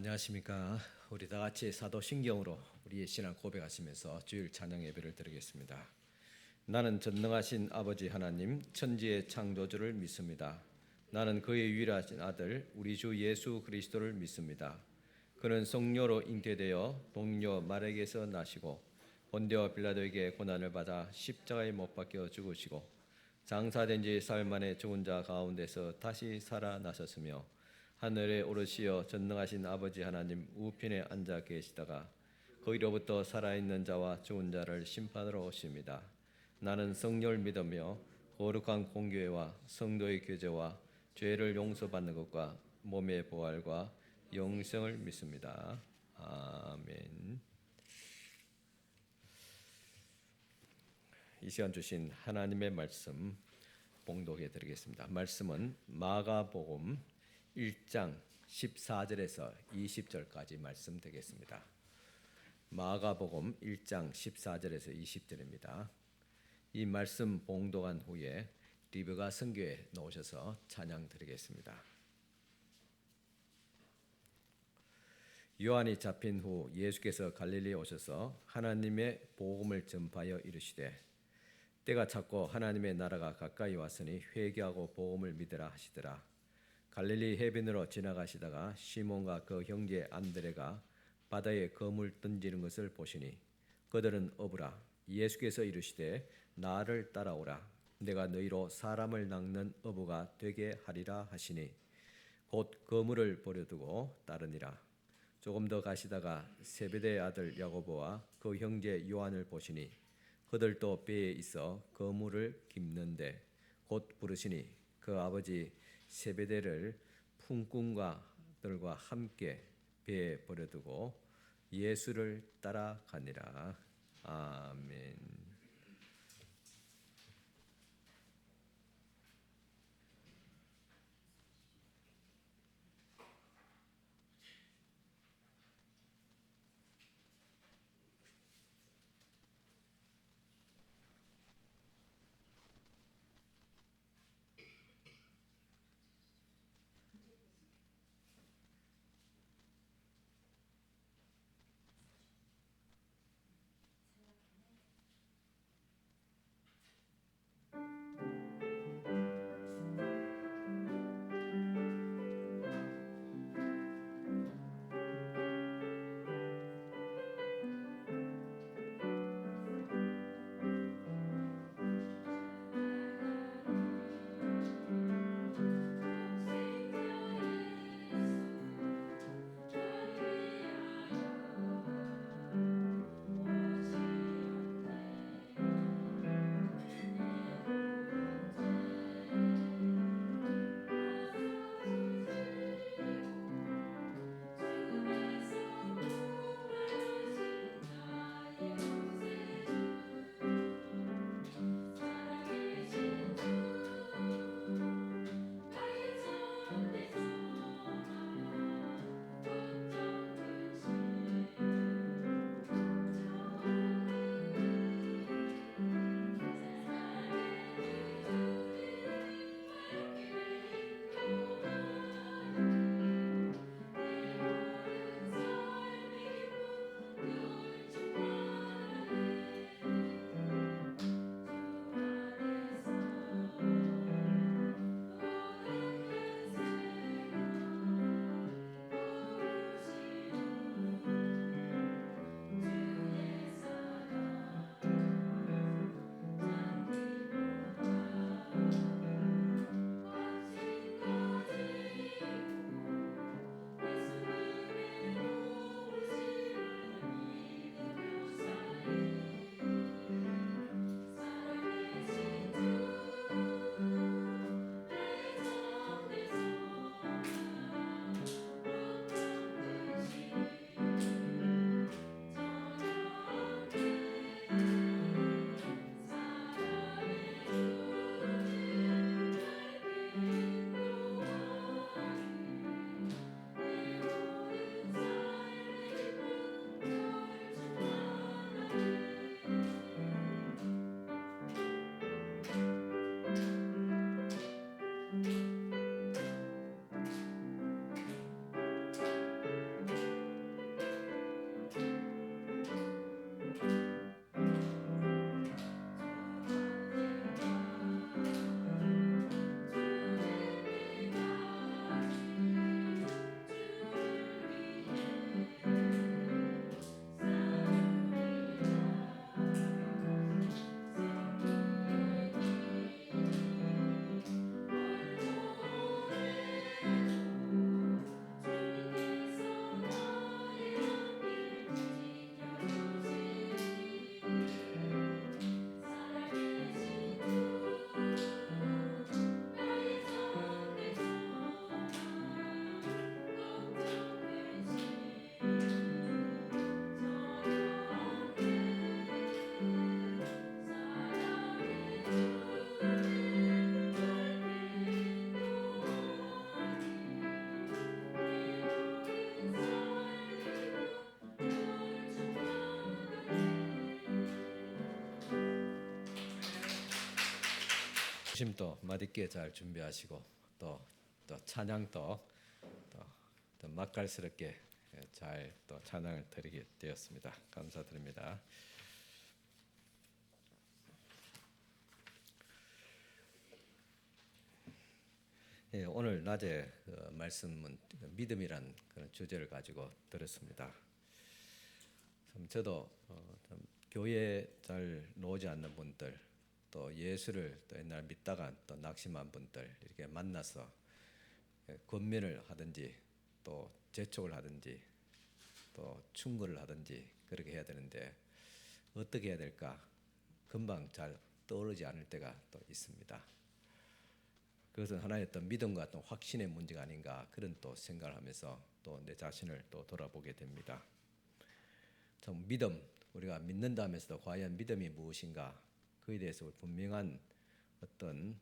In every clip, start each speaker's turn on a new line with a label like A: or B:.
A: 안녕하십니까. 우리 다 같이 사도신경으로 우리의 신앙 고백하시면서 주일 찬양 예배를 드리겠습니다. 나는 전능하신 아버지 하나님 천지의 창조주를 믿습니다. 나는 그의 유일하신 아들 우리 주 예수 그리스도를 믿습니다. 그는 성령으로 잉태되어 동료 마리아에게서 나시고 본디오 빌라도에게 고난을 받아 십자가에 못 박혀 죽으시고 장사된 지 사흘 만에 죽은 자 가운데서 다시 살아나셨으며 하늘에 오르시어 전능하신 아버지 하나님 우편에 앉아 계시다가 거기로부터 살아있는 자와 죽은 자를 심판하러 오십니다. 나는 성령을 믿으며 거룩한 공교회와 성도의 교제와 죄를 용서받는 것과 몸의 부활과 영생을 믿습니다. 아멘. 이 시간 주신 하나님의 말씀 봉독해 드리겠습니다. 말씀은 마가복음 1장 14절에서 20절까지 말씀 되겠습니다. 마가복음 1장 14절에서 20절입니다. 이 말씀 봉독한 후에 리브가 선교에 나오셔서 찬양 드리겠습니다. 요한이 잡힌 후 예수께서 갈릴리에 오셔서 하나님의 복음을 전파하여 이르시되 때가 찼고 하나님의 나라가 가까이 왔으니 회개하고 복음을 믿으라 하시더라. 갈릴리 해변으로 지나가시다가 시몬과 그 형제 안드레가 바다에 거물 던지는 것을 보시니 그들은 어부라. 예수께서 이르시되 나를 따라오라. 내가 너희로 사람을 낚는 어부가 되게 하리라 하시니 곧 거물을 버려두고 따르니라. 조금 더 가시다가 세베대의 아들 야고보와 그 형제 요한을 보시니 그들도 배에 있어 거물을 깁는데 곧 부르시니 그 아버지 세베대를 품꾼과들과 함께 배에 버려두고 예수를 따라가니라. 아멘. 주심도 맛있게 잘 준비하시고 또 찬양도 또 맛깔스럽게 잘 또 찬양을 드리게 되었습니다. 감사드립니다. 예, 오늘 낮에 말씀은 믿음이란 그런 주제를 가지고 들었습니다. 참 저도 참 교회에 잘 나오지 않는 분들, 또 예수를 또 옛날 믿다가 또 낙심한 분들 이렇게 만나서 권면을 하든지 또 재촉을 하든지 또 충고를 하든지 그렇게 해야 되는데 어떻게 해야 될까 금방 잘 떠오르지 않을 때가 또 있습니다. 그것은 하나의 어떤 믿음과 어떤 확신의 문제가 아닌가 그런 또 생각을 하면서 또 내 자신을 또 돌아보게 됩니다. 참 믿음, 우리가 믿는다 하면서도 과연 믿음이 무엇인가 그에 대해서 분명한 어떤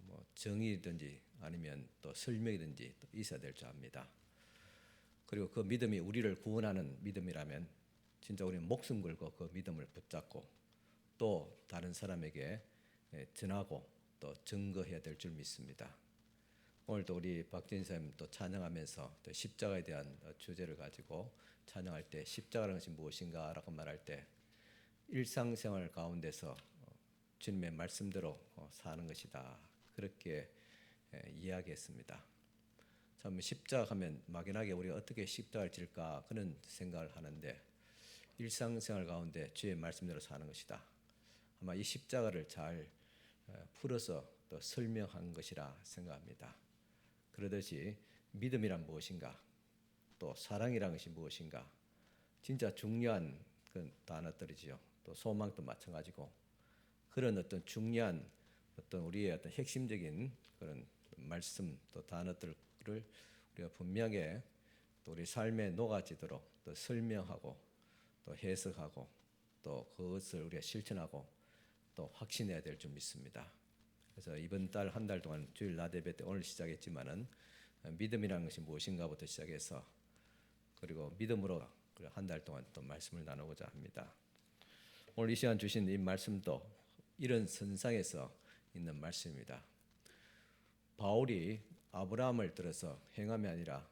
A: 뭐 정의든지 아니면 또 설명이든지 또 있어야 될 줄 압니다. 그리고 그 믿음이 우리를 구원하는 믿음이라면 진짜 우리는 목숨 걸고 그 믿음을 붙잡고 또 다른 사람에게 전하고 또 증거해야 될 줄 믿습니다. 오늘도 우리 박진 선생님 또 찬양하면서 또 십자가에 대한 주제를 가지고 찬양할 때 십자가라는 것이 무엇인가라고 말할 때 일상생활 가운데서 주님의 말씀대로 사는 것이다. 그렇게 이야기했습니다. 참 십자가 하면 막연하게 우리가 어떻게 십자가를 질까 그런 생각을 하는데 일상생활 가운데 주의 말씀대로 사는 것이다. 아마 이 십자가를 잘 풀어서 또 설명한 것이라 생각합니다. 그러듯이 믿음이란 무엇인가 또 사랑이란 것이 무엇인가 진짜 중요한 그 단어들이지요. 또 소망도 마찬가지고 그런 어떤 중요한 어떤 우리의 어떤 핵심적인 그런 말씀 또 단어들을 우리가 분명하게 또 우리 삶에 녹아지도록 또 설명하고 또 해석하고 또 그것을 우리가 실천하고 또 확신해야 될 줄 믿습니다. 그래서 이번 달 한 달 동안 주일 낮 예배 때 오늘 시작했지만은 믿음이라는 것이 무엇인가부터 시작해서 그리고 믿음으로 한 달 동안 또 말씀을 나누고자 합니다. 오늘 이 시간 주신 이 말씀도 이런 선상에서 있는 말씀입니다. 바울이 아브라함을 들어서 행함이 아니라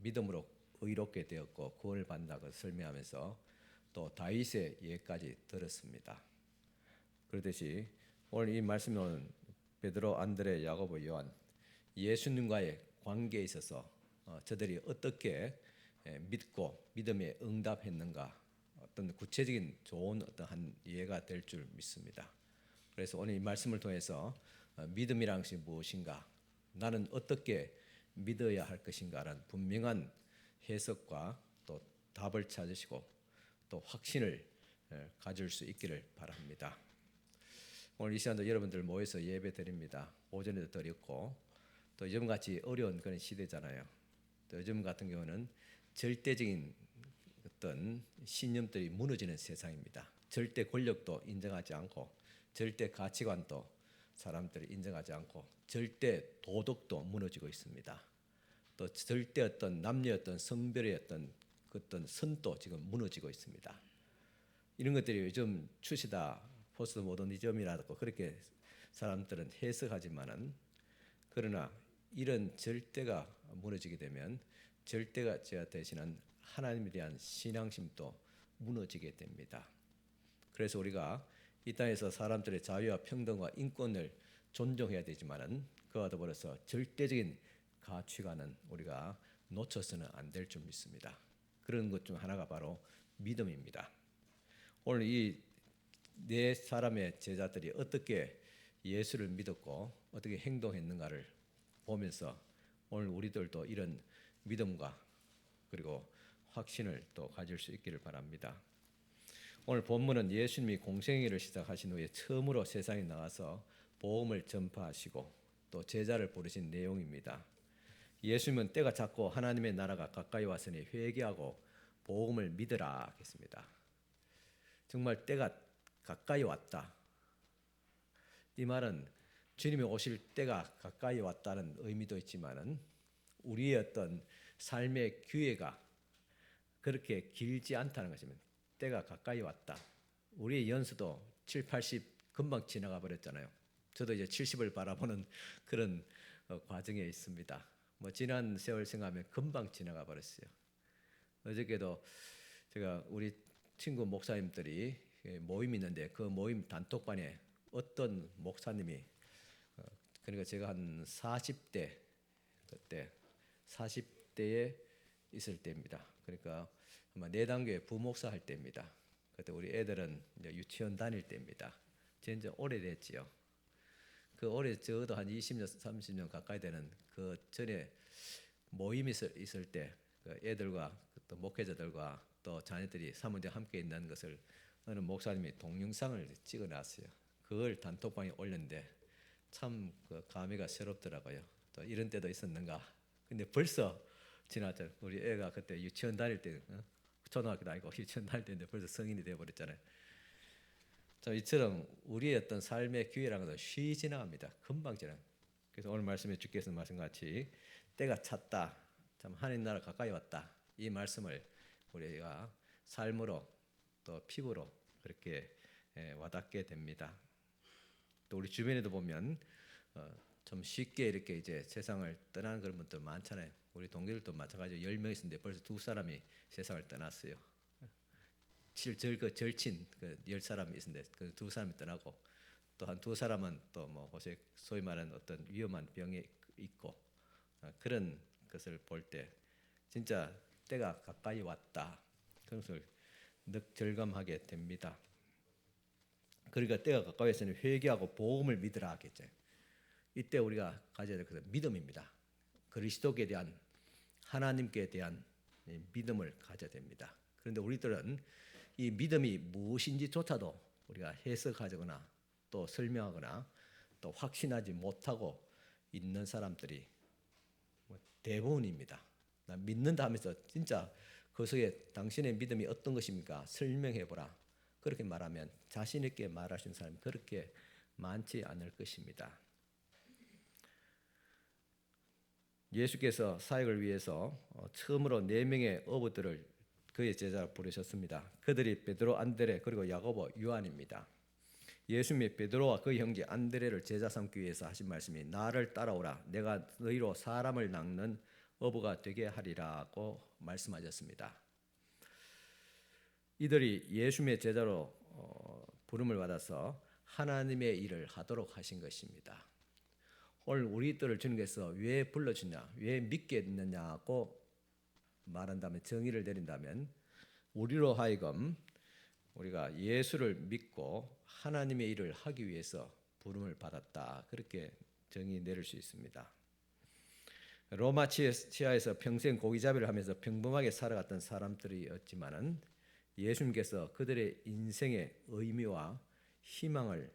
A: 믿음으로 의롭게 되었고 구원을 받는다고 설명하면서 또 다윗의 예까지 들었습니다. 그렇듯이 오늘 이 말씀은 베드로, 안드레, 야고보, 요한 예수님과의 관계에 있어서 저들이 어떻게 믿고 믿음에 응답했는가 어떤 구체적인 좋은 어떤 한 예가 될 줄 믿습니다. 그래서 오늘 이 말씀을 통해서 믿음이란 것이 무엇인가 나는 어떻게 믿어야 할 것인가라는 분명한 해석과 또 답을 찾으시고 또 확신을 가질 수 있기를 바랍니다. 오늘 이 시간도 여러분들 모여서 예배 드립니다. 오전에도 드렸고 또 요즘같이 어려운 그런 시대잖아요. 또 요즘 같은 경우는 절대적인 어떤 신념들이 무너지는 세상입니다. 절대 권력도 인정하지 않고 절대 가치관도 사람들이 인정하지 않고 절대 도덕도 무너지고 있습니다. 또 절대 어떤 남녀 어떤 성별의 어떤 선도 지금 무너지고 있습니다. 이런 것들이 요즘 추시다 포스트 모더니즘이라고 그렇게 사람들은 해석하지만은 그러나 이런 절대가 무너지게 되면 절대가 대신한 하나님에 대한 신앙심도 무너지게 됩니다. 그래서 우리가 이 땅에서 사람들의 자유와 평등과 인권을 존중해야 되지만은 그와 더불어서 절대적인 가치관은 우리가 놓쳐서는 안 될 줄 믿습니다. 그런 것 중 하나가 바로 믿음입니다. 오늘 이 네 사람의 제자들이 어떻게 예수를 믿었고 어떻게 행동했는가를 보면서 오늘 우리들도 이런 믿음과 그리고 확신을 또 가질 수 있기를 바랍니다. 오늘 본문은 예수님이 공생애를 시작하신 후에 처음으로 세상에 나와서 복음을 전파하시고 또 제자를 부르신 내용입니다. 예수님은 때가 찼고 하나님의 나라가 가까이 왔으니 회개하고 복음을 믿으라 했습니다. 정말 때가 가까이 왔다. 이 말은 주님이 오실 때가 가까이 왔다는 의미도 있지만은 우리의 어떤 삶의 기회가 그렇게 길지 않다는 것입니다. 때가 가까이 왔다. 우리의 연수도 7, 80 금방 지나가 버렸잖아요. 저도 이제 70을 바라보는 그런 과정에 있습니다. 뭐 지난 세월 생각하면 금방 지나가 버렸어요. 어저께도 제가 우리 친구 목사님들이 모임이 있는데 그 모임 단톡방에 어떤 목사님이 그러니까 제가 한 40대 그때 40대에 있을 때입니다. 그러니까 아마 내단교회 부목사 할 때입니다. 그때 우리 애들은 이제 유치원 다닐 때입니다. 이제 오래됐지요. 그 올해 적어도 한 20년, 30년 가까이 되는 그 전에 모임이 있을 때 그 애들과 또 목회자들과 또 자녀들이 사모님 함께 있는 것을 어느 목사님이 동영상을 찍어놨어요. 그걸 단톡방에 올렸는데 참 그 감회가 새롭더라고요. 또 이런 때도 있었는가. 근데 벌써 지났죠. 우리 애가 그때 유치원 다닐 때 초등학교도 아니고 유치원 다닐 때인데 벌써 성인이 되어버렸잖아요. 자, 이처럼 우리의 어떤 삶의 기회라는 것은 쉬 지나갑니다. 금방 지나. 그래서 오늘 말씀에 주께서 말씀같이 때가 찼다. 참 하나님 나라 가까이 왔다. 이 말씀을 우리가 삶으로 또 피부로 그렇게 와닿게 됩니다. 또 우리 주변에도 보면 좀 쉽게 이렇게 이제 세상을 떠나는 그런 분들 많잖아요. 우리 동료들도 마찬가지로 10명 있었는데 벌써 2사람이 세상을 떠났어요. 그 절친 그 10사람이 있는데 그 2사람이 떠나고 또 한 2사람은 또 뭐 소위 말하는 어떤 위험한 병에 있고 그런 것을 볼 때 진짜 때가 가까이 왔다. 그런 것을 절감하게 됩니다. 그러니까 때가 가까이 왔으니 회개하고 복음을 믿으라 하겠죠. 이때 우리가 가져야 될 것은 믿음입니다. 그리스도께 대한 하나님께 대한 믿음을 가져야 됩니다. 그런데 우리들은 이 믿음이 무엇인지조차도 우리가 해석하거나 또 설명하거나 또 확신하지 못하고 있는 사람들이 대부분입니다. 나 믿는다 하면서 진짜 그 속에 당신의 믿음이 어떤 것입니까? 설명해보라. 그렇게 말하면 자신 있게 말하시는 사람이 그렇게 많지 않을 것입니다. 예수께서 사역을 위해서 처음으로 4명의 어부들을 그의 제자로 부르셨습니다. 그들이 베드로, 안드레 그리고 야고보, 요한입니다. 예수님이 베드로와 그의 형제 안드레를 제자 삼기 위해서 하신 말씀이 나를 따라오라 내가 너희로 사람을 낚는 어부가 되게 하리라고 말씀하셨습니다. 이들이 예수님의 제자로 부름을 받아서 하나님의 일을 하도록 하신 것입니다. 오늘 우리들을 주님께서 왜 불러주냐, 왜 믿게 했느냐고 말한다면, 정의를 내린다면 우리로 하여금 우리가 예수를 믿고 하나님의 일을 하기 위해서 부름을 받았다. 그렇게 정의 내릴 수 있습니다. 로마 치하에서 평생 고기잡이를 하면서 평범하게 살아갔던 사람들이었지만은 예수님께서 그들의 인생의 의미와 희망을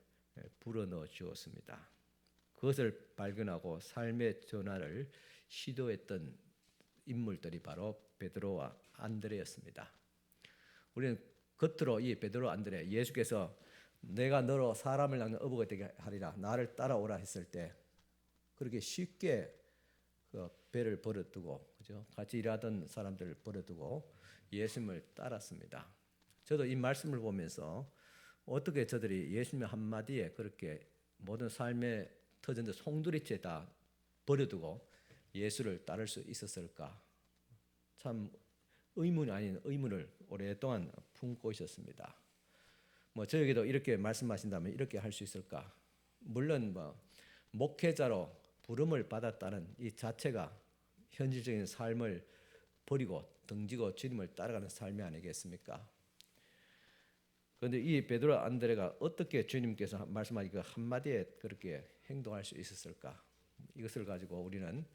A: 불어넣어 주었습니다. 그것을 발견하고 삶의 전환을 시도했던 인물들이 바로 베드로와 안드레였습니다. 우리는 겉으로 이 베드로, 안드레, 예수께서 내가 너로 사람을 낚는 어부가 되게 하리라 나를 따라오라 했을 때 그렇게 쉽게 그 배를 버려두고 그죠? 같이 일하던 사람들을 버려두고 예수님을 따랐습니다. 저도 이 말씀을 보면서 어떻게 저들이 예수님의 한마디에 그렇게 모든 삶의 터전들 송두리째 다 버려두고 예수를 따를 수 있었을까? 참 의문이 아닌 의문을 오랫동안 품고 있었습니다. 뭐 저에게도 이렇게 말씀하신다면 이렇게 할 수 있을까? 물론 뭐 목회자로 부름을 받았다는 이 자체가 현실적인 삶을 버리고 등지고 주님을 따라가는 삶이 아니겠습니까? 그런데 이 베드로, 안드레가 어떻게 주님께서 말씀하신 그 한마디에 그렇게 행동할 수 있었을까? 이것을 가지고 우리는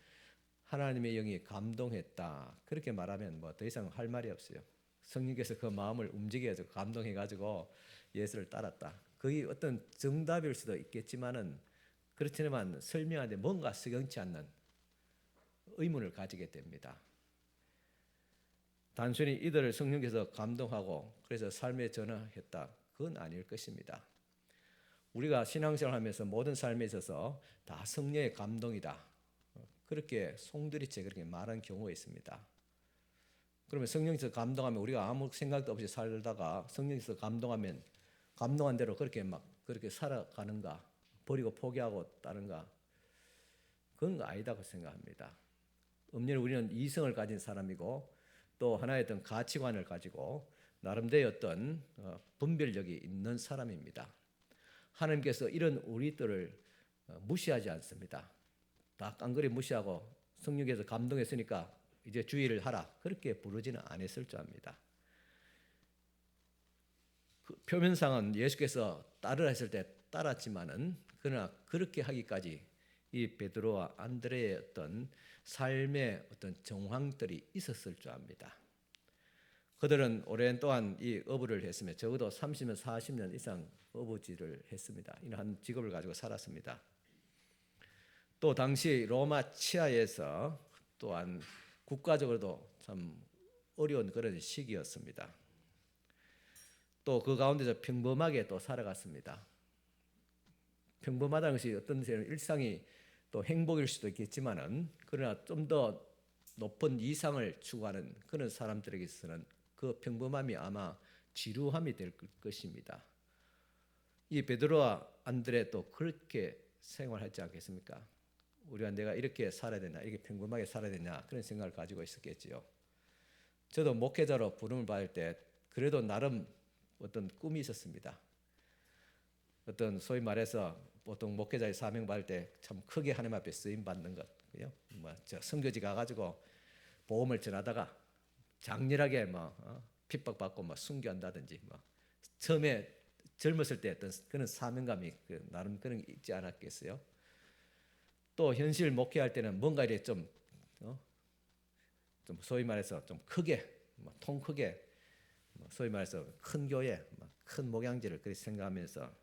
A: 하나님의 영이 감동했다. 그렇게 말하면 뭐 더 이상 할 말이 없어요. 성령께서 그 마음을 움직여서 감동해가지고 예수를 따랐다. 그게 어떤 정답일 수도 있겠지만은 그렇지만 설명하는데 뭔가 석연치 않는 의문을 가지게 됩니다. 단순히 이들을 성령께서 감동하고 그래서 삶에 전환했다. 그건 아닐 것입니다. 우리가 신앙생활하면서 모든 삶에 있어서 다 성령의 감동이다. 그렇게 송두리째 그렇게 말한 경우가 있습니다. 그러면 성령께서 감동하면 우리가 아무 생각도 없이 살다가 성령께서 감동하면 감동한 대로 그렇게 살아가는가? 버리고 포기하고 다른가? 그건 아니다고 생각합니다. 엄연히 우리는 이성을 가진 사람이고 또 하나의 어떤 가치관을 가지고 나름대로 어떤 분별력이 있는 사람입니다. 하나님께서 이런 우리들을 무시하지 않습니다. 다 깡그리 무시하고 성령께서 감동했으니까 이제 주의를 하라 그렇게 부르지는 않았을 줄 압니다. 그 표면상은 예수께서 따르라 했을 때 따랐지만은 그러나 그렇게 하기까지 이 베드로와 안드레의 어떤 삶의 어떤 정황들이 있었을 줄 압니다. 그들은 오랜 동안 이 어부를 했으며 적어도 30년, 40년 이상 어부질을 했습니다. 이런 직업을 가지고 살았습니다. 또 당시 로마 치하에서 또한 국가적으로도 참 어려운 그런 시기였습니다. 또 그 가운데서 평범하게 또 살아갔습니다. 평범하다는 것이 어떤 데는 일상이 또 행복일 수도 있겠지만은 그러나 좀 더 높은 이상을 추구하는 그런 사람들에게서는 그 평범함이 아마 지루함이 될 것입니다. 이 베드로와 안드레도 그렇게 생활하지 않겠습니까? 우리가 내가 이렇게 살아야 되나, 이렇게 평범하게 살아야 되냐 그런 생각을 가지고 있었겠지요. 저도 목회자로 부름을 받을 때 그래도 나름 어떤 꿈이 있었습니다. 어떤 소위 말해서 보통 목회자의 사명 받을 때 참 크게 하나님 앞에 쓰임 받는 것, 그요? 저 선교지 가가지고 복음을 전하다가 장렬하게 핍박받고 순교한다든지 처음에 젊었을 때 어떤 그런 사명감이 나름 그런 게 있지 않았겠어요? 또 현실 목회할 때는 뭔가 이렇게 좀 소위 말해서 좀 크게 통 크게 소위 말해서 큰 교회, 큰 목양지를 그렇게 생각하면서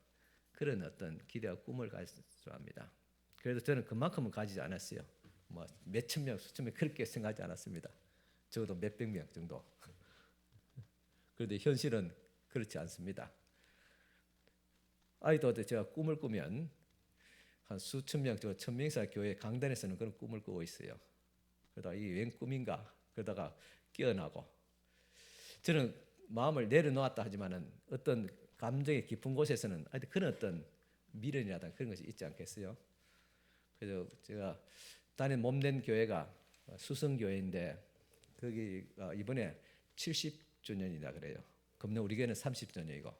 A: 그런 어떤 기대와 꿈을 가졌을 줄 압니다. 그래도 저는 그만큼은 가지지 않았어요. 몇천 명, 수천 명 그렇게 생각하지 않았습니다. 적어도 몇백 명 정도. 그런데 현실은 그렇지 않습니다. 아이도 제가 꿈을 꾸면 한 수천 명, 저 천명사 교회 강단에서는 그런 꿈을 꾸고 있어요. 그러다가 이게 웬 꿈인가? 그러다가 깨어나고 저는 마음을 내려놓았다 하지만은 어떤 감정의 깊은 곳에서는 그런 어떤 미련이라든가 그런 것이 있지 않겠어요? 그래서 제가 다닌 몸된 교회가 수성교회인데 거기 이번에 70주년이다 그래요. 금년 우리 교회는 30주년이고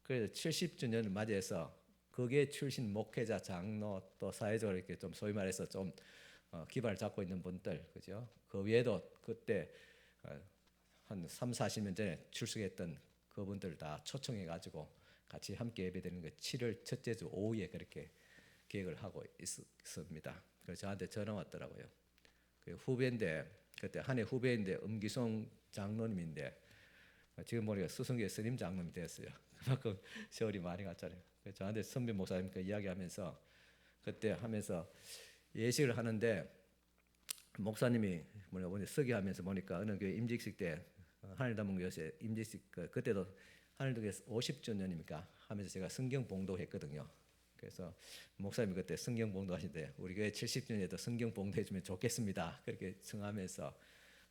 A: 그래서 70주년을 맞이해서 거기에 출신 목회자, 장로 또 사회적으로 이렇게 좀 소위 말해서 좀 기반을 잡고 있는 분들, 그죠? 그 외에도 그때 한 3, 40년 전에 출석했던 그분들 다 초청해 가지고 같이 함께 예배드리는 거 7월 첫째 주 오후에 그렇게 계획을 하고 있습니다. 그래서 저한테 전화 왔더라고요. 그 후배인데 그때 한 해 후배인데 엄기송 장로님인데 지금 보니까 수성교회 스님 장로님이 되었어요. 그만큼 세월이 많이 갔잖아요. 그래서 저한테 선배 목사님과 이야기하면서 그때 하면서 예식을 하는데 목사님이 서기하면서 보니까 어느 교회 임직식 때 하늘담원교회 임직식 그때도 하늘교회 50주년입니까 하면서 제가 성경 봉독했거든요. 그래서 목사님이 그때 성경 봉독하시는데 우리 교회 70주년에도 성경 봉독해주면 좋겠습니다. 그렇게 청하면서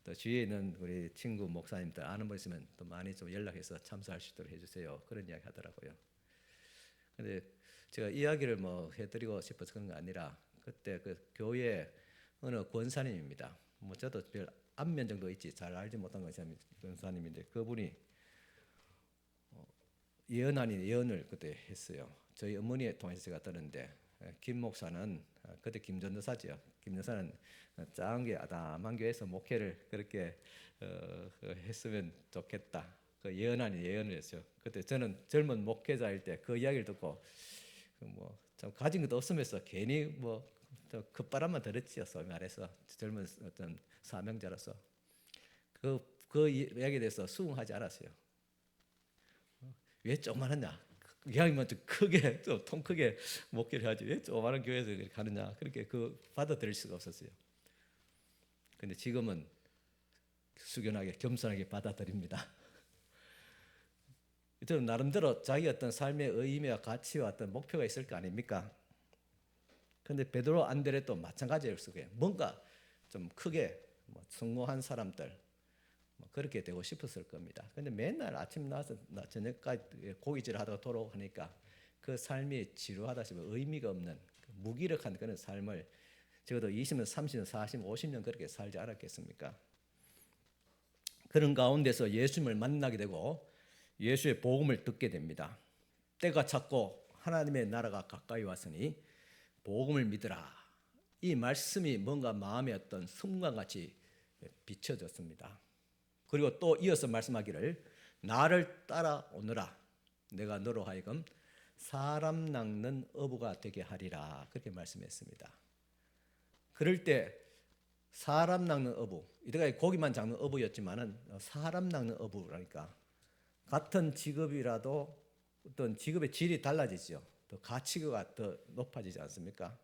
A: 또 주위에 있는 우리 친구 목사님들 아는 분 있으면 또 많이 좀 연락해서 참석할 수 있도록 해주세요. 그런 이야기 하더라고요. 근데 제가 이야기를 해드리고 싶어서 그런 게 아니라 그때 그 교회 어느 권사님입니다. 저도 별 안면 정도 있지 잘 알지 못한 것이 권사님인데 그분이 예언 아닌 예언을 그때 했어요. 저희 어머니에 통해서 제가 들었는데 김 목사는 그때 김전도사지요. 김 여사는 작은 게 아담한 교회에서 목회를 그렇게 했으면 좋겠다. 그 예언 아닌 예언을 했어요. 그때 저는 젊은 목회자일 때 그 이야기를 듣고 좀 가진 것도 없으면서 괜히 겉바람만 들었지요. 소위 말해서 젊은 어떤 사명자로서 그 이야기에 대해서 수긍하지 않았어요. 왜 조그마하냐? 이왕이면 좀 크게, 좀 통 크게 목회를 하지. 왜 조그마한 교회에서 그렇게 가느냐? 그렇게 받아들일 수가 없었어요. 근데 지금은 숙연하게, 겸손하게 받아들입니다. 저는 나름대로 자기 어떤 삶의 의미와 가치와 어떤 목표가 있을 거 아닙니까? 근데 베드로 안드레도 마찬가지일 거예요. 뭔가 좀 크게 성공한 사람들, 그렇게 되고 싶었을 겁니다. 근데 맨날 아침 나와서 저녁까지 고깃질 하다가 돌아오니까 그 삶이 지루하다 싶으면 의미가 없는 무기력한 그런 삶을 적어도 20년, 30년, 40년, 50년 그렇게 살지 않았겠습니까? 그런 가운데서 예수님을 만나게 되고 예수의 복음을 듣게 됩니다. 때가 찼고 하나님의 나라가 가까이 왔으니 복음을 믿으라. 이 말씀이 뭔가 마음의 어떤 순간같이 비춰졌습니다. 그리고 또 이어서 말씀하기를 나를 따라오너라. 내가 너로 하여금 사람 낚는 어부가 되게 하리라. 그렇게 말씀했습니다. 그럴 때 사람 낚는 어부, 이때까지 고기만 잡는 어부였지만은 사람 낚는 어부라니까 같은 직업이라도 어떤 직업의 질이 달라지죠. 더 가치가 더 높아지지 않습니까?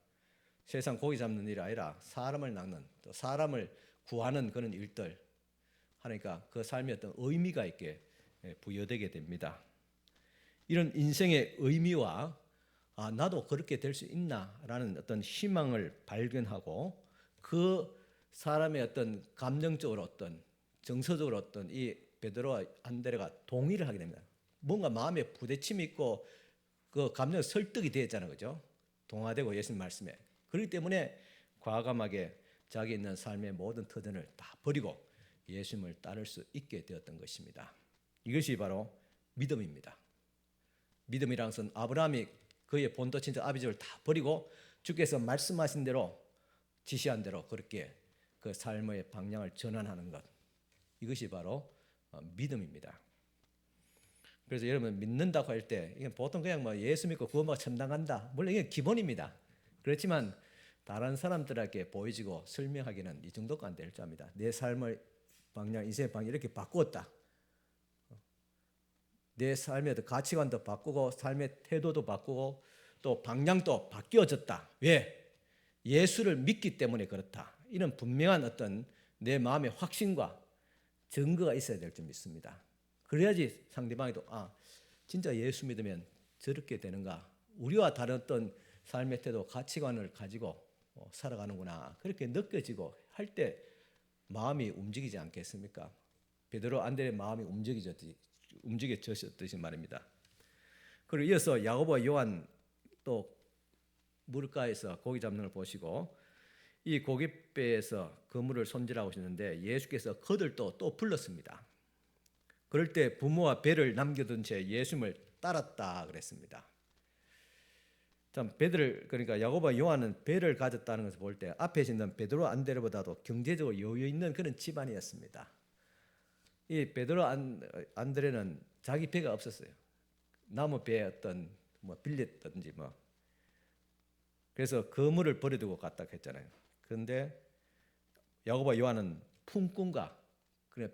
A: 세상 고기 잡는 일이 아니라 사람을 낚는, 또 사람을 구하는 그런 일들 하니까 그 삶에 어떤 의미가 있게 부여되게 됩니다. 이런 인생의 의미와 나도 그렇게 될 수 있나라는 어떤 희망을 발견하고 그 사람의 어떤 감정적으로 어떤 정서적으로 어떤 이 베드로와 안드레가 동의를 하게 됩니다. 뭔가 마음에 부대침이 있고 그 감정 설득이 되었잖아요, 그죠? 동화되고 예수님 말씀에. 그렇기 때문에 과감하게 자기 있는 삶의 모든 터전을 다 버리고 예수님을 따를 수 있게 되었던 것입니다. 이것이 바로 믿음입니다. 믿음이란 것은 아브라함이 그의 본토 친척 아비집을 다 버리고 주께서 말씀하신 대로 지시한 대로 그렇게 그 삶의 방향을 전환하는 것, 이것이 바로 믿음입니다. 그래서 여러분 믿는다고 할 때 이게 보통 그냥 뭐 예수 믿고 구원받고 천당간다, 물론 이게 기본입니다. 그렇지만 다른 사람들에게 보여지고 설명하기는 이 정도가 안 될 줄 압니다. 내 삶의 방향, 인생의 방향 이렇게 바꾸었다. 내 삶의 가치관도 바꾸고 삶의 태도도 바꾸고 또 방향도 바뀌어졌다. 왜? 예수를 믿기 때문에 그렇다. 이런 분명한 어떤 내 마음의 확신과 증거가 있어야 될 줄 믿습니다. 그래야지 상대방이도 진짜 예수 믿으면 저렇게 되는가, 우리와 다른 어떤 삶의 태도, 가치관을 가지고 살아가는구나, 그렇게 느껴지고 할 때 마음이 움직이지 않겠습니까? 베드로 안드레의 마음이 움직여졌듯이 말입니다. 그리고 이어서 야고보와 요한 또 물가에서 고기 잡는 걸 보시고 이 고깃배에서 그물을 손질하고 있는데 예수께서 그들 또 불렀습니다. 그럴 때 부모와 배를 남겨둔 채 예수님을 따랐다 그랬습니다. 참 배들을, 그러니까 야고보와 요한은 배를 가졌다는 것을 볼 때 앞에 있는 베드로 안드레보다도 경제적으로 여유 있는 그런 집안이었습니다. 이 베드로 안드레는 자기 배가 없었어요. 나무 배에 어떤 빌렸든지 그래서 그물을 버려두고 갔다 했잖아요. 그런데 야고보와 요한은 품꾼과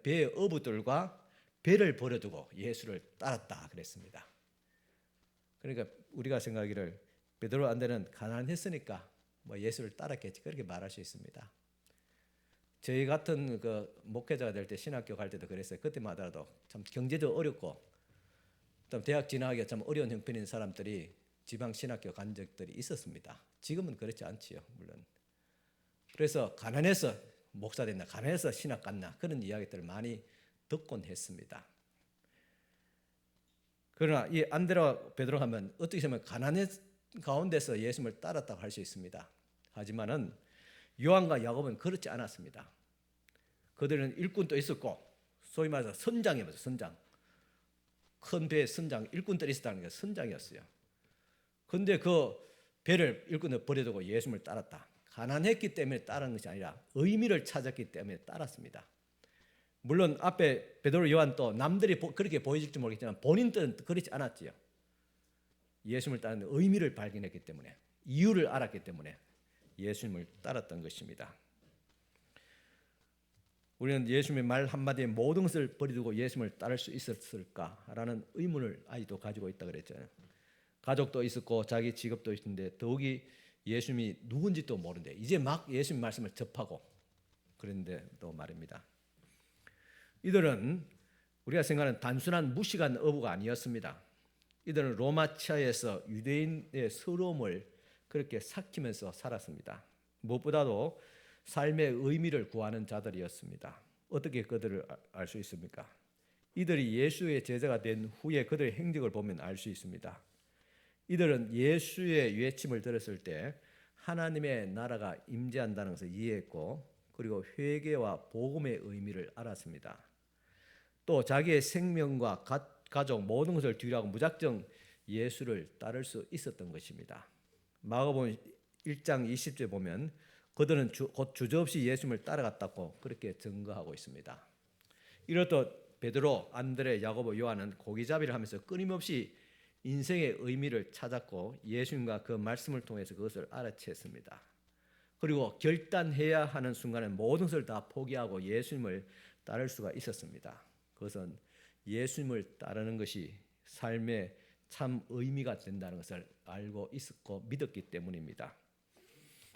A: 배의 어부들과 배를 버려두고 예수를 따랐다 그랬습니다. 그러니까 우리가 생각하기를 베드로 안드레는 가난했으니까 예수를 따랐겠지, 그렇게 말할 수 있습니다. 저희 같은 그 목회자가 될 때 신학교 갈 때도 그랬어요. 그때마다도 참 경제도 어렵고 또 대학 진학하기가 참 어려운 형편인 사람들이 지방 신학교 간 적들이 있었습니다. 지금은 그렇지 않지요, 물론. 그래서 가난해서 목사 됐나, 가난해서 신학 갔나, 그런 이야기들을 많이 듣곤 했습니다. 그러나 이 안드레와 베드로 하면 어떻게 보면 가난의 가운데서 예수님을 따랐다고 할 수 있습니다. 하지만은 요한과 야고보는 그렇지 않았습니다. 그들은 일꾼도 있었고 소위 말해서 선장이었어요. 선장. 큰 배의 선장, 일꾼들이 있었다는 게 선장이었어요. 그런데 그 배를 일꾼을 버려두고 예수님을 따랐다. 가난했기 때문에 따른 것이 아니라 의미를 찾았기 때문에 따랐습니다. 물론 앞에 베드로 요한 또 남들이 그렇게 보여질지 모르겠지만 본인들은 그렇지 않았지요. 예수님을 따르는 의미를 발견했기 때문에, 이유를 알았기 때문에 예수님을 따랐던 것입니다. 우리는 예수님의 말 한마디에 모든 것을 버리고 예수님을 따를 수 있었을까라는 의문을 아직도 가지고 있다 그랬잖아요. 가족도 있었고 자기 직업도 있는데 더욱이 예수님이 누군지도 모르는데 이제 막 예수님 말씀을 접하고 그런데 또 말입니다. 이들은 우리가 생각하는 단순한 무식한 어부가 아니었습니다. 이들은 로마 치하에서 유대인의 서러움을 그렇게 삭히면서 살았습니다. 무엇보다도 삶의 의미를 구하는 자들이었습니다. 어떻게 그들을 알 수 있습니까? 이들이 예수의 제자가 된 후에 그들의 행적을 보면 알 수 있습니다. 이들은 예수의 외침을 들었을 때 하나님의 나라가 임재한다는 것을 이해했고, 그리고 회개와 복음의 의미를 알았습니다. 또 자기의 생명과 가족 모든 것을 뒤로하고 무작정 예수를 따를 수 있었던 것입니다. 마가복음 1장 20절 보면 그들은 곧 주저없이 예수님을 따라갔다고 그렇게 증거하고 있습니다. 이렇듯 베드로, 안드레, 야고보, 요한은 고기잡이를 하면서 끊임없이 인생의 의미를 찾았고 예수님과 그 말씀을 통해서 그것을 알아챘습니다. 그리고 결단해야 하는 순간에 모든 것을 다 포기하고 예수님을 따를 수가 있었습니다. 그것은 예수님을 따르는 것이 삶의 참 의미가 된다는 것을 알고 있었고 믿었기 때문입니다.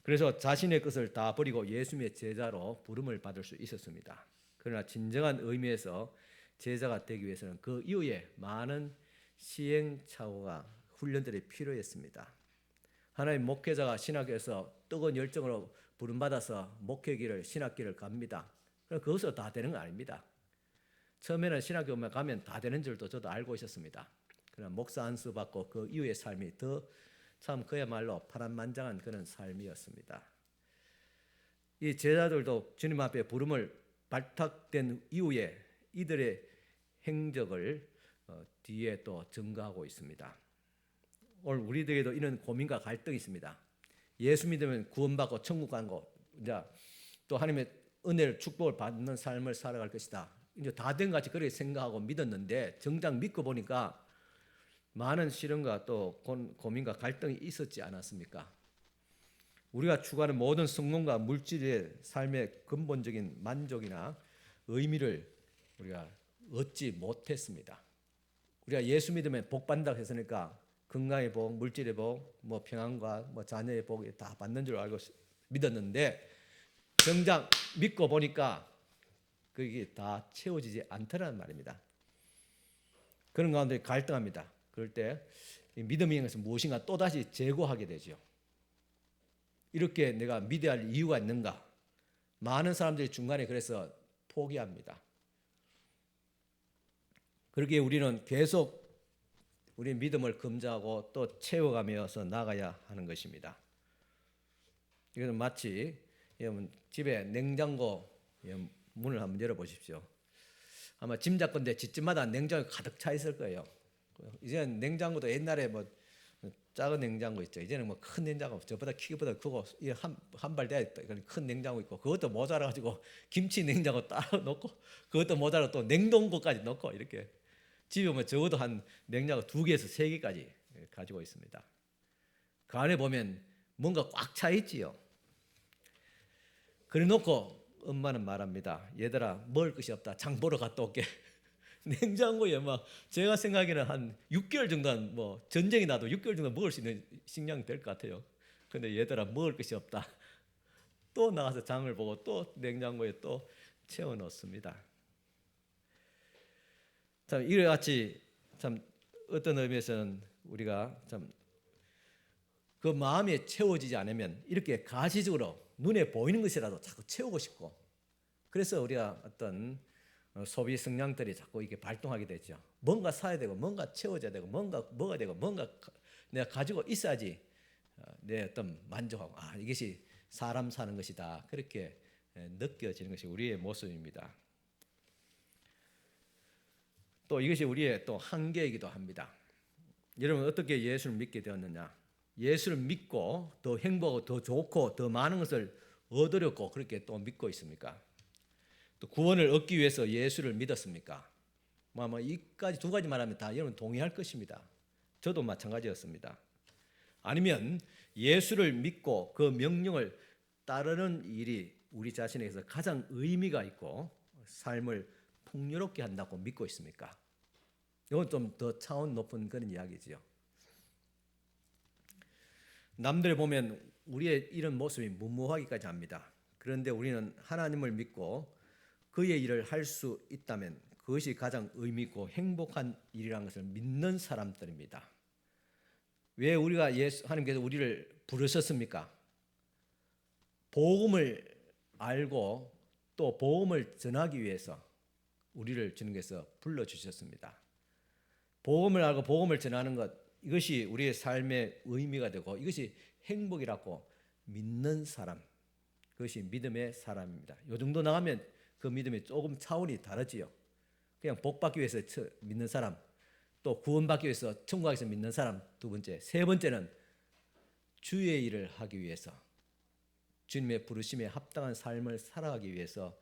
A: 그래서 자신의 것을 다 버리고 예수님의 제자로 부름을 받을 수 있었습니다. 그러나 진정한 의미에서 제자가 되기 위해서는 그 이후에 많은 시행착오가 훈련들이 필요했습니다. 하나님 목회자가 신학교에서 뜨거운 열정으로 부름받아서 목회기를 신학기를 갑니다. 그럼 그것으로 다 되는 거 아닙니다. 처음에는 신학교만 가면 다 되는 줄도 저도 알고 있었습니다. 그러나 목사 안수 받고 그 이후의 삶이 더 참 그야말로 파란만장한 그런 삶이었습니다. 이 제자들도 주님 앞에 부름을 발탁된 이후에 이들의 행적을 뒤에 또 증거하고 있습니다. 오늘 우리들에게도 이런 고민과 갈등이 있습니다. 예수 믿으면 구원받고 천국 가는 거, 이제 또 하나님의 은혜를 축복을 받는 삶을 살아갈 것이다. 이제 다 된 같이 그렇게 생각하고 믿었는데 정작 믿고 보니까 많은 시련과 또 고민과 갈등이 있었지 않았습니까? 우리가 추구하는 모든 성공과 물질의 삶의 근본적인 만족이나 의미를 우리가 얻지 못했습니다. 우리가 예수 믿으면 복 받는다고 했으니까 건강의 복, 물질의 복, 뭐 평안과 뭐 자녀의 복이 다 받는 줄 알고 믿었는데 정작 믿고 보니까 그게 다 채워지지 않더라는 말입니다. 그런 가운데 갈등합니다. 그럴 때 믿음이 것은 무엇인가 또다시 재고하게 되죠. 이렇게 내가 믿어야 할 이유가 있는가? 많은 사람들이 중간에 그래서 포기합니다. 그렇게 우리는 계속 우리 믿음을 검증하고 또 채워가면서 나가야 하는 것입니다. 이것은 마치 집에 냉장고 문을 한번 열어보십시오. 아마 짐작건데 집집마다 냉장고가 가득 차 있을 거예요. 이제는 냉장고도 옛날에 뭐 작은 냉장고 있죠. 이제는 뭐 큰 냉장고, 저보다 키보다 크고 한 발 돼야 큰 냉장고 있고, 그것도 모자라가지고 김치 냉장고 따로 넣고, 그것도 모자라 또 냉동고까지 넣고, 이렇게 집에 뭐 적어도 한 냉장고 2개에서 3개까지 가지고 있습니다. 그 안에 보면 뭔가 꽉 차 있지요. 그래 놓고 엄마는 말합니다. 얘들아, 먹을 것이 없다. 장 보러 갔다 올게. 냉장고에 막 제가 생각에는 한 6개월 정도는 뭐 전쟁이 나도 6개월 정도 먹을 수 있는 식량이 될 것 같아요. 근데 얘들아, 먹을 것이 없다. 또 나가서 장을 보고 또 냉장고에 또 채워 넣습니다. 참 이와 같이 참 어떤 의미에서는 우리가 참 그 마음이 채워지지 않으면 이렇게 가시적으로 눈에 보이는 것이라도 자꾸 채우고 싶고, 그래서 우리가 어떤 소비 성향들이 자꾸 이게 발동하게 되죠. 뭔가 사야 되고, 뭔가 채워져야 되고, 뭔가 먹어야 되고, 뭔가 내가 가지고 있어야지 내 어떤 만족하고, 이것이 사람 사는 것이다, 그렇게 느껴지는 것이 우리의 모습입니다. 또 이것이 우리의 또 한계이기도 합니다. 여러분, 어떻게 예수를 믿게 되었느냐? 예수를 믿고 더 행복하고 더 좋고 더 많은 것을 얻으려고 그렇게 또 믿고 있습니까? 또 구원을 얻기 위해서 예수를 믿었습니까? 이까지 2가지 말하면 다 여러분 동의할 것입니다. 저도 마찬가지였습니다. 아니면 예수를 믿고 그 명령을 따르는 일이 우리 자신에게서 가장 의미가 있고 삶을 풍요롭게 한다고 믿고 있습니까? 이건 좀 더 차원 높은 그런 이야기지요. 남들 보면 우리의 이런 모습이 무모하기까지 합니다. 그런데 우리는 하나님을 믿고 그의 일을 할 수 있다면 그것이 가장 의미 있고 행복한 일이라는 것을 믿는 사람들입니다. 왜 우리가 하나님께서 우리를 부르셨습니까? 복음을 알고 또 복음을 전하기 위해서 우리를 주님께서 불러주셨습니다. 복음을 알고 복음을 전하는 것, 이것이 우리의 삶의 의미가 되고 이것이 행복이라고 믿는 사람, 그것이 믿음의 사람입니다. 요 정도 나가면 그 믿음이 조금 차원이 다르지요. 그냥 복받기 위해서 믿는 사람, 또 구원받기 위해서 천국에서 믿는 사람 두 번째, 세 번째는 주의 일을 하기 위해서 주님의 부르심에 합당한 삶을 살아가기 위해서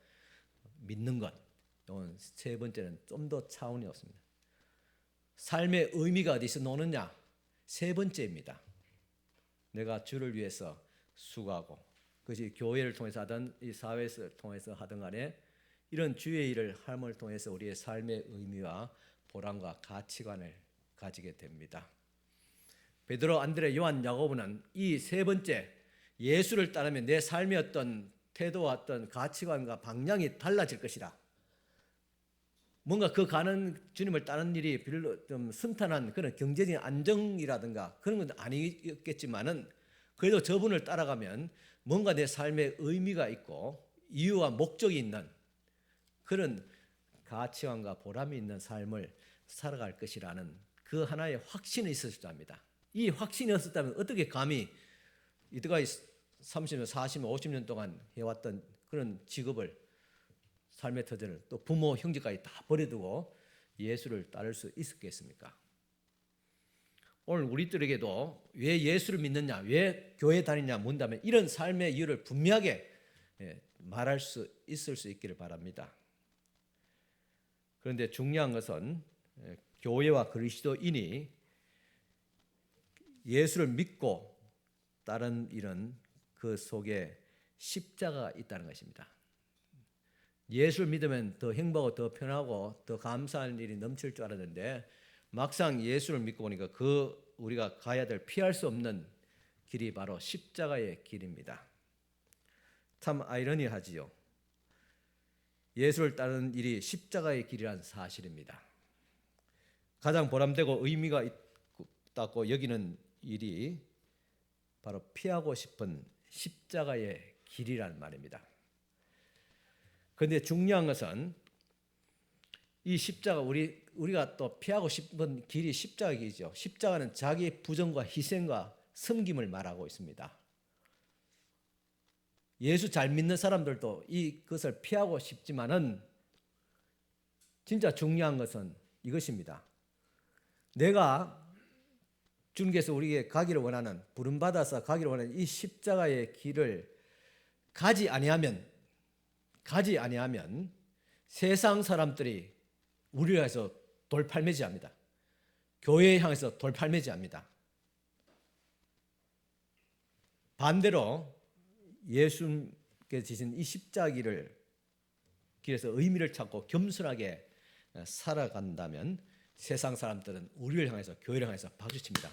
A: 믿는 것. 세 번째는 좀 더 차원이 없습니다. 삶의 의미가 어디서 노느냐? 세 번째입니다. 내가 주를 위해서 수고하고 그것이 교회를 통해서 하든 이 사회를 통해서 하든 간에 이런 주의 일을 함을 통해서 우리의 삶의 의미와 보람과 가치관을 가지게 됩니다. 베드로, 안드레, 요한, 야고보는 이 세 번째 예수를 따르면 내 삶의 어떤 태도와 어떤 가치관과 방향이 달라질 것이라. 뭔가 그 가는 주님을 따르는 일이 별로 좀 순탄한 그런 경제적인 안정이라든가 그런 건 아니겠지만은 그래도 저분을 따라가면 뭔가 내 삶에 의미가 있고 이유와 목적이 있는 그런 가치관과 보람이 있는 삶을 살아갈 것이라는 그 하나의 확신이 있었을 합니다. 이 확신이 없었다면 어떻게 감히 이때까지 30년, 40년, 50년 동안 해왔던 그런 직업을 삶의 터전을 또 부모, 형제까지 다 버려두고 예수를 따를 수 있었겠습니까? 오늘 우리들에게도 왜 예수를 믿느냐, 왜 교회 다니냐 묻는다면 이런 삶의 이유를 분명하게 말할 수 있을 수 있기를 바랍니다. 그런데 중요한 것은 교회와 그리스도인이 예수를 믿고 따른 일은 그 속에 십자가가 있다는 것입니다. 예수를 믿으면 더 행복하고 더 편하고 더 감사한 일이 넘칠 줄 알았는데 막상 예수를 믿고 보니까 그 우리가 가야 될 피할 수 없는 길이 바로 십자가의 길입니다. 참 아이러니하지요. 예수를 따르는 일이 십자가의 길이란 사실입니다. 가장 보람되고 의미가 있다고 여기는 일이 바로 피하고 싶은 십자가의 길이란 말입니다. 그런데 중요한 것은 이 십자가 우리가 또 피하고 싶은 길이 십자가의 길이죠. 십자가는 자기 부정과 희생과 섬김을 말하고 있습니다. 예수 잘 믿는 사람들도 이것을 피하고 싶지만은 진짜 중요한 것은 이것입니다. 내가 주님께서 우리에게 가기를 원하는 부름받아서 가기를 원하는 이 십자가의 길을 가지 아니하면 세상 사람들이 우리를 향해서 돌팔매질합니다. 교회에 향해서 돌팔매질합니다. 반대로 예수님께서 지신 이 십자가 길에서 의미를 찾고 겸손하게 살아간다면 세상 사람들은 우리를 향해서 교회를 향해서 박수칩니다.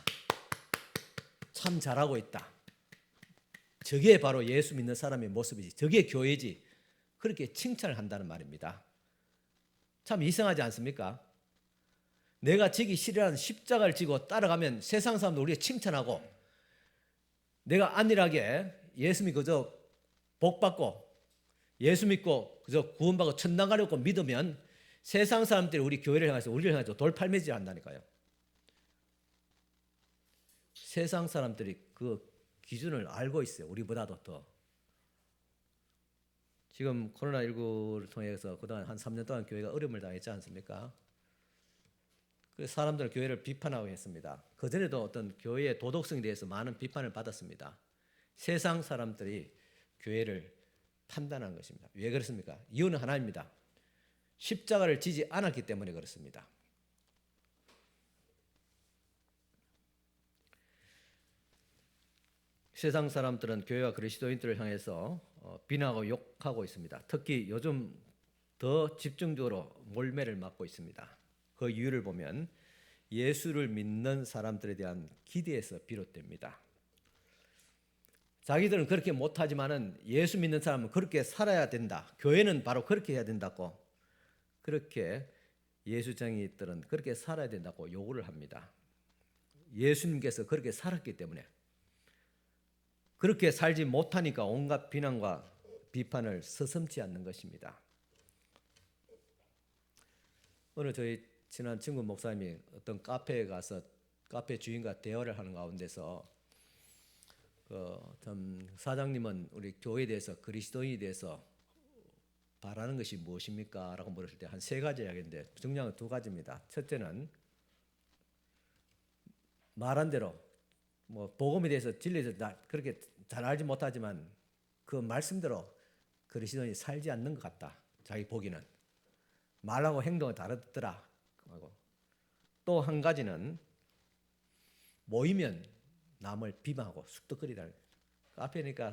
A: 참 잘하고 있다. 저게 바로 예수 믿는 사람의 모습이지. 저게 교회지. 그렇게 칭찬을 한다는 말입니다. 참 이상하지 않습니까? 내가 지기 싫어하는 십자가를 지고 따라가면 세상 사람들 우리가 칭찬하고 내가 안일하게 예수 믿고 그저 복받고 예수 믿고 그저 구원받고 천당 가려고 믿으면 세상 사람들이 우리 교회를 향해서 우리를 향해서 돌팔매질 한다니까요. 세상 사람들이 그 기준을 알고 있어요. 우리보다도 더. 지금 코로나19를 통해서 그동안 한 3년 동안 교회가 어려움을 당했지 않습니까? 그래서 사람들은 교회를 비판하고 했습니다. 그전에도 어떤 교회의 도덕성에 대해서 많은 비판을 받았습니다. 세상 사람들이 교회를 판단한 것입니다. 왜 그렇습니까? 이유는 하나입니다. 십자가를 지지 않았기 때문에 그렇습니다. 세상 사람들은 교회와 그리스도인들을 향해서 비난하고 욕하고 있습니다. 특히 요즘 더 집중적으로 몰매를 맞고 있습니다. 그 이유를 보면 예수를 믿는 사람들에 대한 기대에서 비롯됩니다. 자기들은 그렇게 못하지만은 예수 믿는 사람은 그렇게 살아야 된다. 교회는 바로 그렇게 해야 된다고. 그렇게 예수쟁이들은 그렇게 살아야 된다고 요구를 합니다. 예수님께서 그렇게 살았기 때문에 그렇게 살지 못하니까 온갖 비난과 비판을 서슴지 않는 것입니다. 오늘 저희 친한 친구 목사님이 어떤 카페에 가서 카페 주인과 대화를 하는 가운데서 참 사장님은 우리 교회에 대해서 그리스도인에 대해서 바라는 것이 무엇입니까? 라고 물었을 때 한 세 가지 이야기인데 중요한 건 두 가지입니다. 첫째는 말한 대로 뭐 복음에 대해서 진리에 대해서 그렇게 잘 알지 못하지만 그 말씀대로 그리스도인이 살지 않는 것 같다. 자기 보기는 말하고 행동이 다르더라. 또 한 가지는 모이면 남을 비방하고 쑥덕거리다. 앞에니까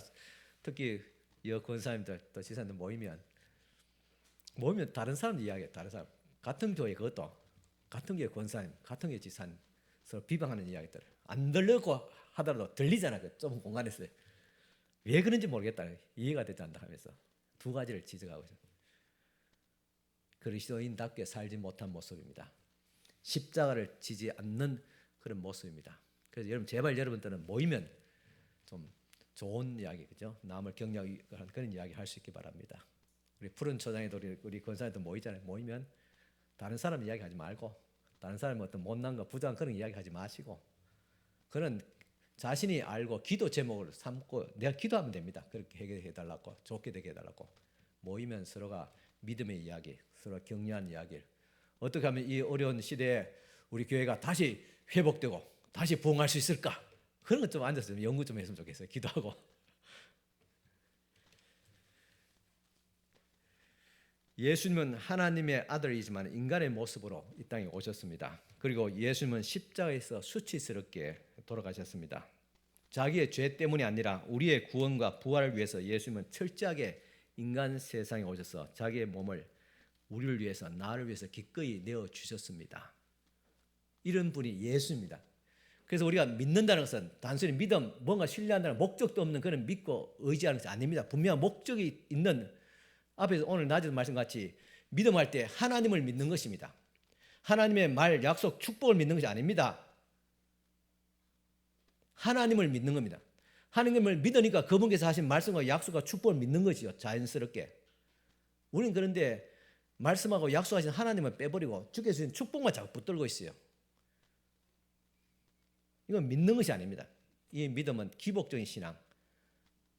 A: 특히 여 권사님들 또 지사님들 모이면 다른 사람 이야기해. 다른 사람 같은 교회 그것도 같은 교회 권사님, 같은 교회 지사님 서로 비방하는 이야기들 안 들려고 하더라도 들리잖아. 그 좁은 공간에서 왜 그런지 모르겠다. 이해가 되지 않는다 하면서 두 가지를 지적하고 있습니다. 그리스도인답게 살지 못한 모습입니다. 십자가를 지지 않는 그런 모습입니다. 그래서 여러분 제발 여러분들은 모이면 좀 좋은 이야기, 그죠? 남을 격려하는 그런 이야기 할 수 있기 바랍니다. 우리 푸른 초장에도 우리 권사님도 모이잖아요. 모이면 다른 사람 이야기하지 말고 다른 사람의 어떤 못난 거, 부정한 그런 이야기하지 마시고 그런 자신이 알고 기도 제목을 삼고 내가 기도하면 됩니다. 그렇게 해결해달라고, 좋게 되게 해달라고. 모이면 서로가 믿음의 이야기, 서로 격려하는 이야기를 어떻게 하면 이 어려운 시대에 우리 교회가 다시 회복되고 다시 부흥할 수 있을까? 그런 것 좀 앉아서 연구 좀 했으면 좋겠어요. 기도하고. 예수님은 하나님의 아들이지만 인간의 모습으로 이 땅에 오셨습니다. 그리고 예수님은 십자가에서 수치스럽게 돌아가셨습니다. 자기의 죄 때문이 아니라 우리의 구원과 부활을 위해서 예수님은 철저하게 인간 세상에 오셔서 자기의 몸을 우리를 위해서, 나를 위해서 기꺼이 내어주셨습니다. 이런 분이 예수입니다. 그래서 우리가 믿는다는 것은 단순히 믿음, 뭔가 신뢰한다는 목적도 없는 그런 믿고 의지하는 것이 아닙니다. 분명한 목적이 있는, 앞에서 오늘 낮에도 말씀같이 믿음할 때 하나님을 믿는 것입니다. 하나님의 말, 약속, 축복을 믿는 것이 아닙니다. 하나님을 믿는 겁니다. 하나님을 믿으니까 그분께서 하신 말씀과 약속과 축복을 믿는 것이요, 자연스럽게. 우리는 그런데 말씀하고 약속하신 하나님을 빼버리고 주께서 주신 축복만 자꾸 붙들고 있어요. 이건 믿는 것이 아닙니다. 이 믿음은 기복적인 신앙,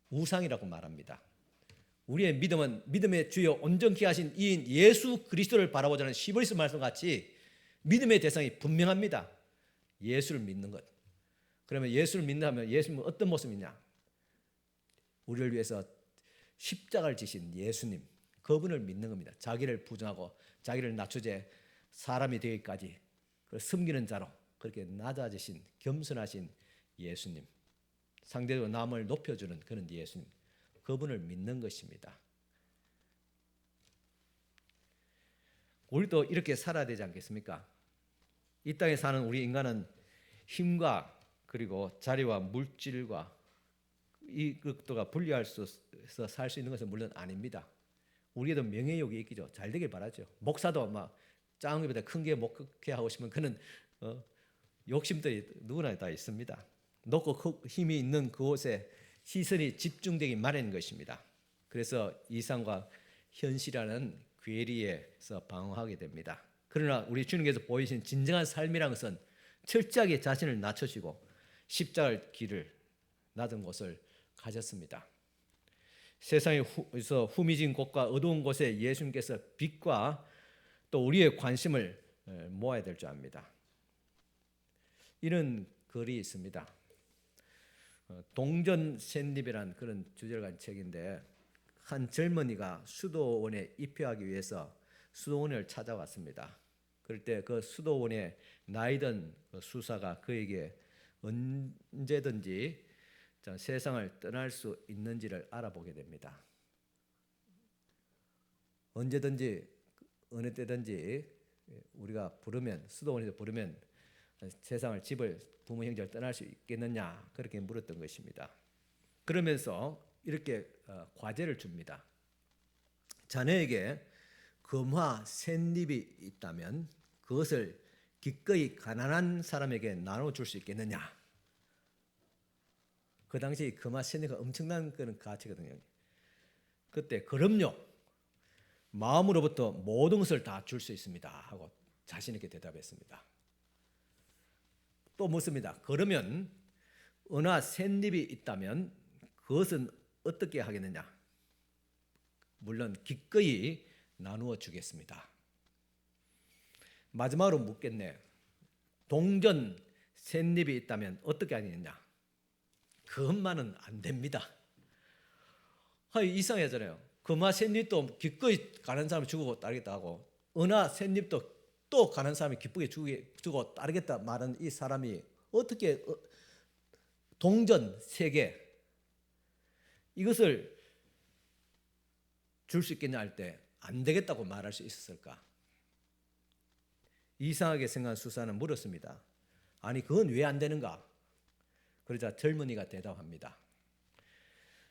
A: 우상이라고 말합니다. 우리의 믿음은 믿음의 주요 온전케 하신 이인 예수 그리스도를 바라보자는 시브리스 말씀같이 믿음의 대상이 분명합니다. 예수를 믿는 것. 그러면 예수를 믿는다면 예수님은 어떤 모습이냐? 우리를 위해서 십자가를 지신 예수님, 그분을 믿는 겁니다. 자기를 부정하고 자기를 낮추제 사람이 되기까지 섬기는 자로 그렇게 낮아지신 겸손하신 예수님, 상대적으로 남을 높여주는 그런 예수님, 그분을 믿는 것입니다. 우리도 이렇게 살아야 되지 않겠습니까? 이 땅에 사는 우리 인간은 힘과 그리고 자리와 물질과 이것도가 분리할 수 있어 살 수 있는 것은 물론 아닙니다. 우리에도 명예욕이 있기죠. 잘 되길 바라죠. 목사도 막 작은 것보다 큰 게 목회 하고 싶으면 그는 욕심들이 누구나 다 있습니다. 높고 힘이 있는 그곳에 시선이 집중되기 마련인 것입니다. 그래서 이상과 현실이라는 괴리에서 방황하게 됩니다. 그러나 우리 주님께서 보이신 진정한 삶이라는 것은 철저하게 자신을 낮추시고 십자가의 길을 낮은 곳을 가셨습니다. 세상에서 후미진 곳과 어두운 곳에 예수님께서 빛과 또 우리의 관심을 모아야 될 줄 압니다. 이런 글이 있습니다. 동전 샌립이라는 그런 주제를 가진 책인데 한 젊은이가 수도원에 입회하기 위해서 수도원을 찾아왔습니다. 그럴 때 그 수도원에 나이든 수사가 그에게 언제든지 세상을 떠날 수 있는지를 알아보게 됩니다. 언제든지 어느 때든지 우리가 부르면 수도원에서 부르면 세상을 집을 부모 형제를 떠날 수 있겠느냐 그렇게 물었던 것입니다. 그러면서 이렇게 과제를 줍니다. 자네에게 금화 샌립이 있다면 그것을 기꺼이 가난한 사람에게 나눠줄 수 있겠느냐. 그 당시 금화 샌립이 엄청난 그런 가치거든요. 그때 그럼요. 마음으로부터 모든 것을 다 줄 수 있습니다 하고 자신 있게 대답했습니다. 또 묻습니다. 그러면 은하 셋잎이 있다면 그것은 어떻게 하겠느냐? 물론 기꺼이 나누어 주겠습니다. 마지막으로 묻겠네. 동전 셋잎이 있다면 어떻게 하겠느냐? 그것만은 안 됩니다. 이상하잖아요. 금화 셋잎도 기꺼이 가는 사람 주고 따르겠다 하고 은하 셋잎도 또 가는 사람이 기쁘게 주고 따르겠다 말은 이 사람이 어떻게 동전 세 개 이것을 줄 수 있겠냐 할 때 안 되겠다고 말할 수 있었을까? 이상하게 생각한 수사는 물었습니다. 아니 그건 왜 안 되는가? 그러자 젊은이가 대답합니다.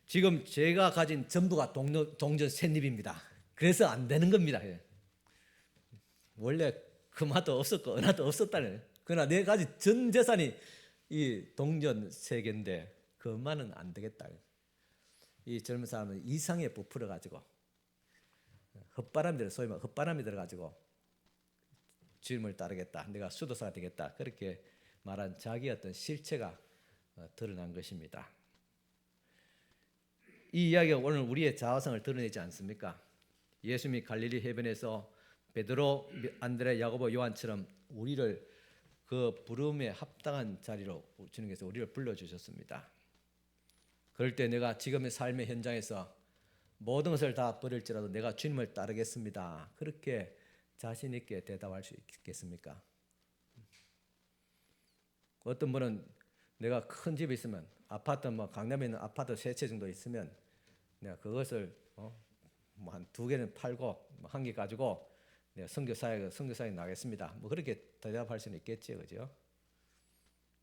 A: 지금 제가 가진 전부가 동전 셋잎입니다. 그래서 안 되는 겁니다. 원래 금화도 없었고 은하도 없었다는. 그러나 내가 가진 전 재산이 이 동전 세 개인데 그것만은 안 되겠다. 이 젊은 사람은 이상에 부풀어 가지고 소위 말 헛바람이 들어가지고 주님을 따르겠다. 내가 수도사가 되겠다. 그렇게 말한 자기의 어떤 실체가 드러난 것입니다. 이 이야기가 오늘 우리의 자아성을 드러내지 않습니까? 예수님이 갈릴리 해변에서 베드로, 안드레, 야고보, 요한처럼 우리를 그 부름에 합당한 자리로 주님께서 우리를 불러주셨습니다. 그럴 때 내가 지금의 삶의 현장에서 모든 것을 다 버릴지라도 내가 주님을 따르겠습니다. 그렇게 자신 있게 대답할 수 있겠습니까? 어떤 분은 내가 큰 집이 있으면 아파트 강남에 있는 아파트 3채 정도 있으면 내가 그것을 한 2개는 팔고 1개 가지고 내가 선교사에 나가겠습니다. 그렇게 대답할 수는 있겠지, 그죠?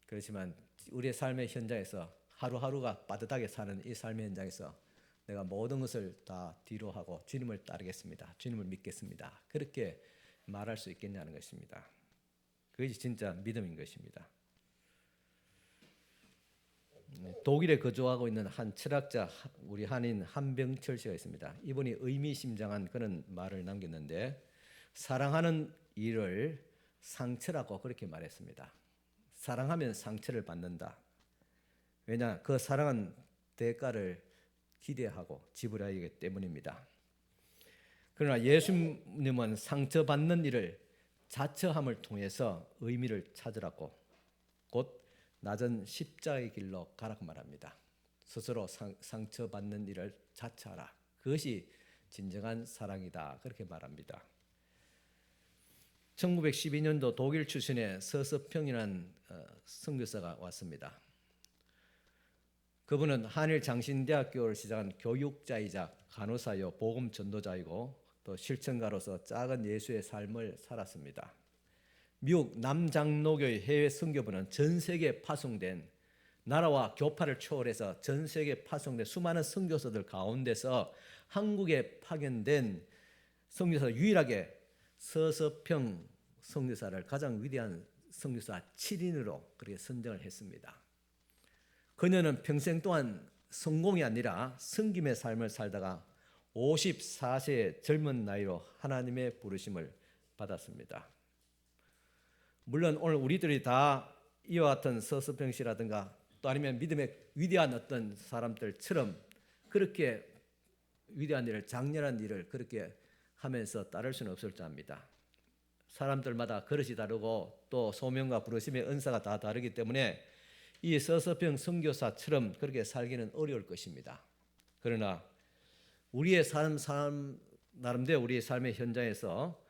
A: 그렇지만 우리의 삶의 현장에서 하루하루가 빠듯하게 사는 이 삶의 현장에서 내가 모든 것을 다 뒤로 하고 주님을 따르겠습니다. 주님을 믿겠습니다. 그렇게 말할 수 있겠냐는 것입니다. 그것이 진짜 믿음인 것입니다. 독일에 거주하고 있는 한 철학자, 우리 한인 한병철 씨가 있습니다. 이분이 의미심장한 그런 말을 남겼는데 사랑하는 일을 상처라고 그렇게 말했습니다. 사랑하면 상처를 받는다. 왜냐? 그 사랑은 대가를 기대하고 지불해야 하기 때문입니다. 그러나 예수님은 상처받는 일을 자처함을 통해서 의미를 찾으라고 곧 낮은 십자가의 길로 가라고 말합니다. 스스로 상처받는 일을 자처하라. 그것이 진정한 사랑이다. 그렇게 말합니다. 1912년도 독일 출신의 서서평이라는 선교사가 왔습니다. 그분은 한일 장신대학교를 시작한 교육자이자 간호사요 복음 전도자이고 또 실천가로서 작은 예수의 삶을 살았습니다. 미국 남장로교의 해외 선교부는 전 세계에 파송된 나라와 교파를 초월해서 전 세계에 파송된 수많은 선교사들 가운데서 한국에 파견된 선교사 유일하게 서서평 선교사를 가장 위대한 선교사 7인으로 그렇게 선정을 했습니다. 그녀는 평생 동안 성공이 아니라 섬김의 삶을 살다가 54세의 젊은 나이로 하나님의 부르심을 받았습니다. 물론 오늘 우리들이 다 이와 같은 서서평 씨라든가 또 아니면 믿음의 위대한 어떤 사람들처럼 그렇게 위대한 일을 장렬한 일을 그렇게 하면서 따를 수는 없을 줄 압니다. 사람들마다 그릇이 다르고 또 소명과 부르심의 은사가 다 다르기 때문에 이 서서평 선교사처럼 그렇게 살기는 어려울 것입니다. 그러나 우리의 나름대로 우리의 삶의 현장에서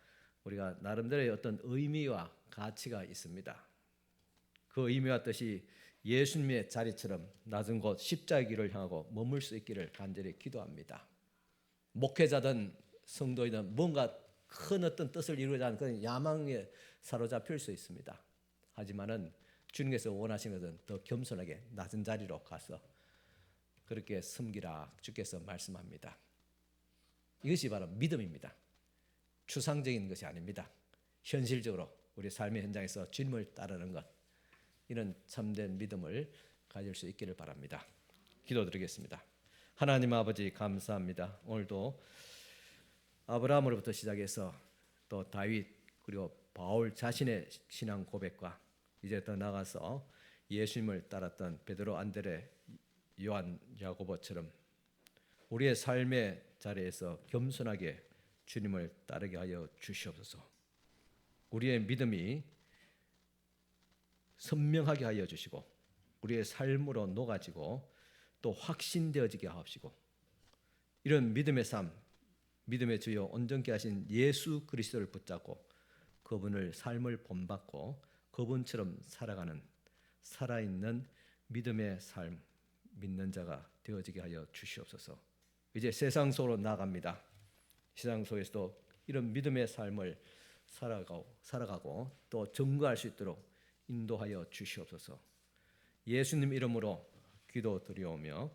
A: 우리가 나름대로의 어떤 의미와 가치가 있습니다. 그 의미와 뜻이 예수님의 자리처럼 낮은 곳 십자가의 길을 향하고 머물 수 있기를 간절히 기도합니다. 목회자든 성도이든 뭔가 큰 어떤 뜻을 이루고자 하는 그런 야망에 사로잡힐 수 있습니다. 하지만은 주님께서 원하시는 것은 더 겸손하게 낮은 자리로 가서 그렇게 섬기라 주께서 말씀합니다. 이것이 바로 믿음입니다. 추상적인 것이 아닙니다. 현실적으로 우리 삶의 현장에서 주님을 따르는 것, 이런 참된 믿음을 가질 수 있기를 바랍니다. 기도드리겠습니다. 하나님 아버지 감사합니다. 오늘도 아브라함으로부터 시작해서 또 다윗 그리고 바울 자신의 신앙 고백과 이제 더 나아가서 예수님을 따랐던 베드로, 안드레, 요한, 야고보처럼 우리의 삶의 자리에서 겸손하게 주님을 따르게 하여 주시옵소서. 우리의 믿음이 선명하게 하여 주시고 우리의 삶으로 녹아지고 또 확신되어지게 하옵시고, 이런 믿음의 삶, 믿음의 주요 온전케 하신 예수 그리스도를 붙잡고 그분을 삶을 본받고 그분처럼 살아가는 살아있는 믿음의 삶, 믿는 자가 되어지게 하여 주시옵소서. 이제 세상 속으로 나갑니다. 세상 속에서도 이런 믿음의 삶을 살아가고 또 증거할 수 있도록 인도하여 주시옵소서. 예수님 이름으로 기도드리오며,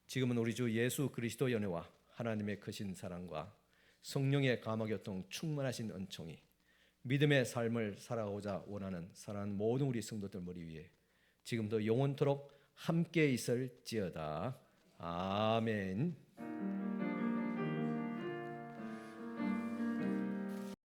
A: 지금은 우리 주 예수 그리스도의 은혜와 하나님의 크신 사랑과 성령의 감화교통 충만하신 은총이 믿음의 삶을 살아가고자 원하는 사랑하는 모든 우리 성도들 머리 위에 지금도 영원토록 함께 있을지어다. 아멘.